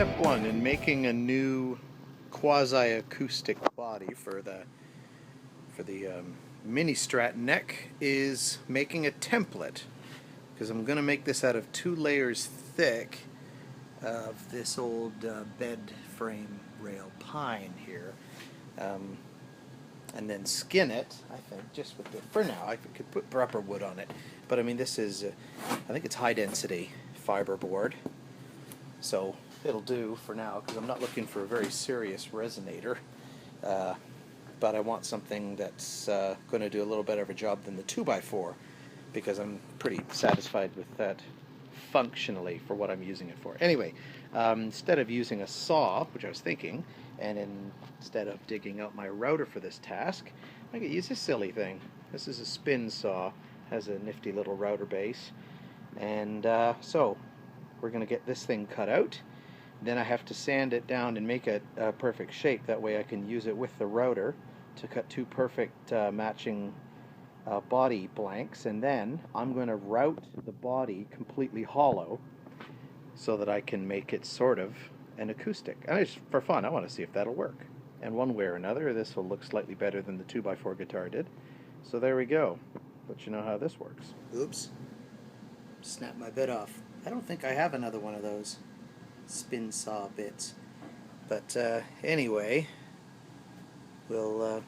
Step one in making a new quasi-acoustic body for the mini Strat neck is making a template, because I'm going to make this out of 2 layers thick of this old bed frame rail pine here, and then skin it. I think just with for now I could put proper wood on it, but I mean this is I think it's high density fiberboard, so it'll do for now because I'm not looking for a very serious resonator, but I want something that's going to do a little better of a job than the 2x4, because I'm pretty satisfied with that functionally for what I'm using it for. Anyway, instead of using a saw, which I was thinking, and instead of digging out my router for this task, I could use this silly thing. This is a spin saw, has a nifty little router base, and so we're going to get this thing cut out. Then I have to sand it down and make it a perfect shape. That way I can use it with the router to cut 2 perfect matching body blanks, and then I'm going to route the body completely hollow so that I can make it sort of an acoustic. And just for fun, I want to see if that'll work. And one way or another, this will look slightly better than the 2x4 guitar did. So there we go. Let you know how this works. Oops. Snapped my bit off. I don't think I have another one of those spin saw bits. But anyway, we'll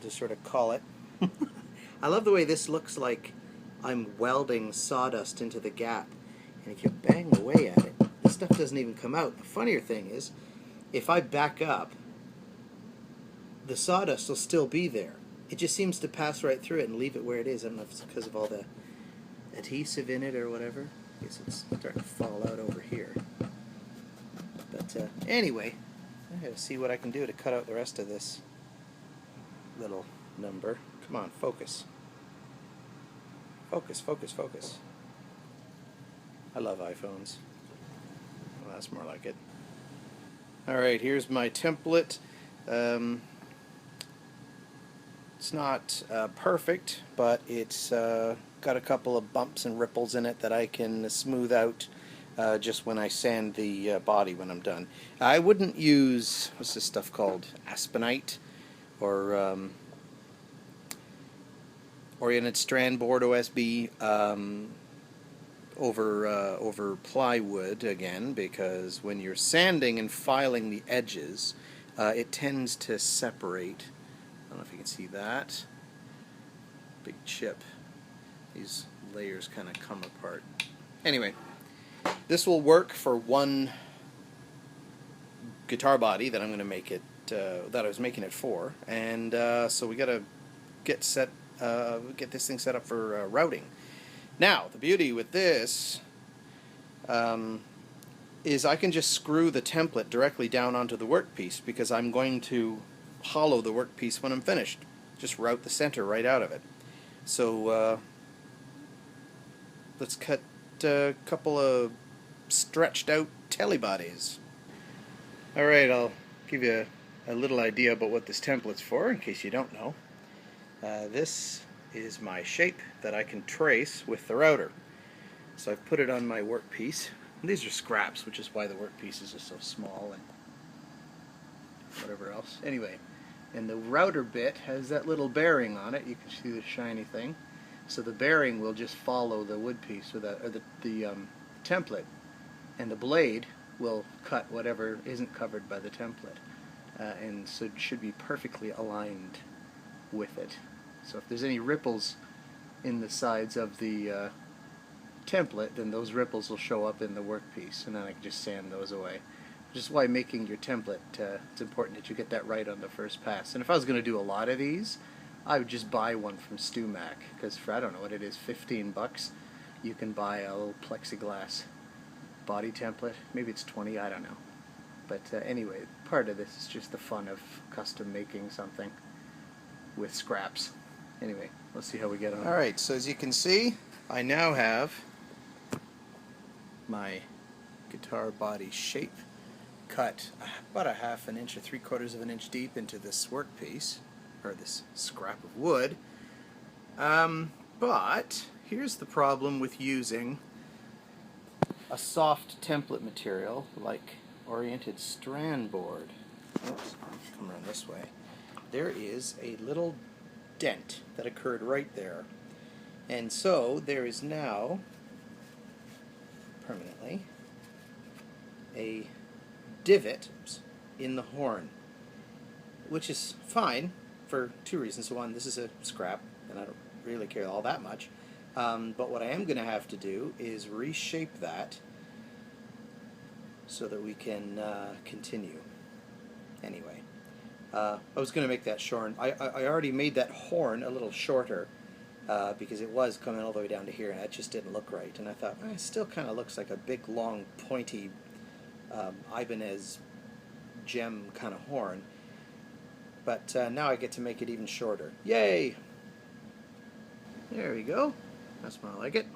just sort of call it. I love the way this looks like I'm welding sawdust into the gap, and if you bang away at it, the stuff doesn't even come out. The funnier thing is, if I back up, the sawdust will still be there. It just seems to pass right through it and leave it where it is. I don't know if it's because of all the adhesive in it or whatever. I guess it's starting to fall out over here. But anyway, I gotta see what I can do to cut out the rest of this little number. Come on, focus. Focus, focus, focus. I love iPhones. Well, that's more like it. Alright, here's my template. It's not perfect, but it's got a couple of bumps and ripples in it that I can smooth out just when I sand the body when I'm done. I wouldn't use, what's this stuff called? Aspenite or oriented strand board OSB over plywood again, because when you're sanding and filing the edges, it tends to separate. I don't know if you can see that big chip. These layers kind of come apart. Anyway, this will work for one guitar body that I'm going to make it, that I was making it for, and so we got to get this thing set up for routing. Now, the beauty with this is I can just screw the template directly down onto the workpiece, because I'm going to hollow the workpiece when I'm finished. Just route the center right out of it. So let's cut a couple of stretched out telly bodies. Alright, I'll give you a little idea about what this template's for, in case you don't know. This is my shape that I can trace with the router. So I've put it on my workpiece. And these are scraps, which is why the workpieces are so small and whatever else. Anyway, and the router bit has that little bearing on it. You can see the shiny thing. So the bearing will just follow the wood piece, or the template, and the blade will cut whatever isn't covered by the template, and so it should be perfectly aligned with it. So if there's any ripples in the sides of the template, then those ripples will show up in the workpiece, and then I can just sand those away. Which is why making your template, it's important that you get that right on the first pass. And if I was going to do a lot of these, I would just buy one from StuMac, because for, I don't know what it is, 15 bucks, you can buy a little plexiglass body template. Maybe it's 20, I don't know. But anyway, part of this is just the fun of custom making something with scraps. Anyway, let's see how we get on. Alright, so as you can see, I now have my guitar body shape cut about a 1/2 inch or 3/4 of an inch deep into this workpiece, or this scrap of wood. But here's the problem with using a soft template material like oriented strand board. Oops, come around this way. There is a little dent that occurred right there. And so there is now, permanently, a divot in the horn, which is fine for two reasons. One, this is a scrap, and I don't really care all that much. But what I am going to have to do is reshape that so that we can continue. Anyway, I was going to make that short. I already made that horn a little shorter because it was coming all the way down to here, and that just didn't look right. And I thought, it still kind of looks like a big, long, pointy Ibanez gem kind of horn. But now I get to make it even shorter. Yay! There we go. That's more like it.